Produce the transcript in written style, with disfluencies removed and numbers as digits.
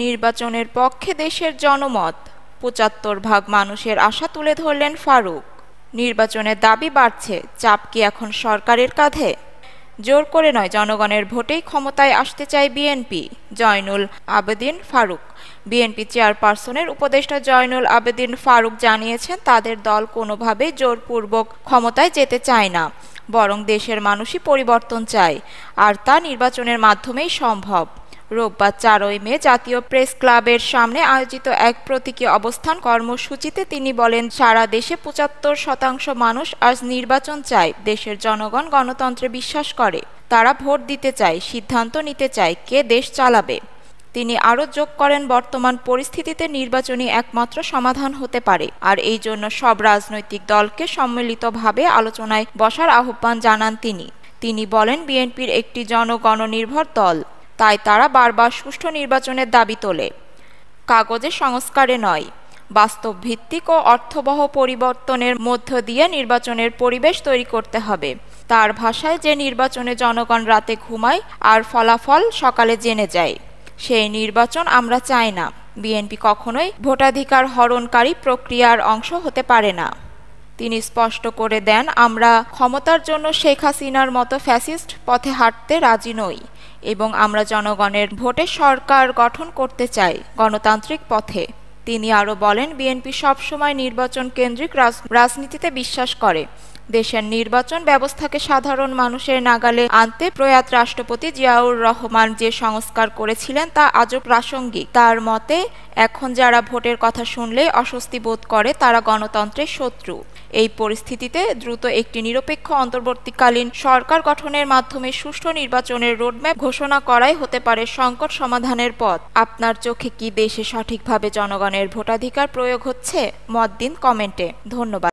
নির্বাচনের পক্ষে দেশের জনমত, ৭৫% মানুষের আশা তুলে ধরলেন ফারুক। নির্বাচনের দাবি বাড়ছে, চাপ কি এখন সরকারের কাঁধে? জোর করে নয়, জনগণের ভোটেই ক্ষমতায় আসতে চায় বিএনপি। জয়নুল আবেদিন ফারুক। বিএনপি চেয়ারপারসনের উপদেষ্টা জয়নুল আবেদিন ফারুক জানিয়েছেন, তাদের দল কোনোভাবেই জোরপূর্বক ক্ষমতায় যেতে চায় না, বরং দেশের মানুষই পরিবর্তন চায়, আর তা নির্বাচনের মাধ্যমেই সম্ভব। রোববার ৪ই মে জাতীয় প্রেস ক্লাবের সামনে আয়োজিত এক প্রতীকী অবস্থান কর্মসূচিতে তিনি বলেন, সারা দেশে ৭৫% মানুষ আজ নির্বাচন চায়। দেশের জনগণ গণতন্ত্রে বিশ্বাস করে, তারা ভোট দিতে চায়, সিদ্ধান্ত নিতে চায় কে দেশ চালাবে। তিনি আরও যোগ করেন, বর্তমান পরিস্থিতিতে নির্বাচনই একমাত্র সমাধান হতে পারে, আর এই জন্য সব রাজনৈতিক দলকে সম্মিলিতভাবে আলোচনায় বসার আহ্বান জানান তিনি বলেন, বিএনপির একটি জনগণনির্ভর দল, তাই তারা বারবার সুষ্ঠু নির্বাচনের দাবি তোলে। কাগজে সংস্কারে নয়, বাস্তব ভিত্তিক ও অর্থবহ পরিবর্তনের মধ্য দিয়ে নির্বাচনের পরিবেশ তৈরি করতে হবে। তার ভাষায়, যে নির্বাচনে জনগণ রাতে ঘুমায় আর ফলাফল সকালে জেনে যায়, সেই নির্বাচন আমরা চাই না। বিএনপি কখনোই ভোটাধিকার হরণকারী প্রক্রিয়ার অংশ হতে পারে না। তিনি স্পষ্ট করে দেন, আমরা ক্ষমতার জন্য শেখ হাসিনার মতো ফ্যাসিস্ট পথে হাঁটতে রাজি নই, এবং আমরা জনগণের ভোটে সরকার গঠন করতে চাই গণতান্ত্রিক পথে। তিনি আরও বলেন, বিএনপি সবসময় নির্বাচন কেন্দ্রিক রাজনীতিতে বিশ্বাস করে। দেশের নির্বাচন ব্যবস্থাকে সাধারণ মানুষের নাগালে আনতে প্রয়াত রাষ্ট্রপতি জিয়াউর রহমান যে সংস্কার করেছিলেন তা আজও প্রাসঙ্গিক। তার মতে, এখন যারা ভোটের কথা শুনলেই অস্বস্তি বোধ করে, তারা গণতন্ত্রের শত্রু। এই পরিস্থিতিতে দ্রুত একটি নিরপেক্ষ অন্তর্বর্তীকালীন সরকার গঠনের মাধ্যমে সুষ্ঠু নির্বাচনের রোডম্যাপ ঘোষণা করাই হতে পারে সংকট সমাধানের পথ। আপনার চোখে কি দেশে সঠিকভাবে জনগণের ভোটাধিকার প্রয়োগ হচ্ছে? মত দিন কমেন্টে। ধন্যবাদ।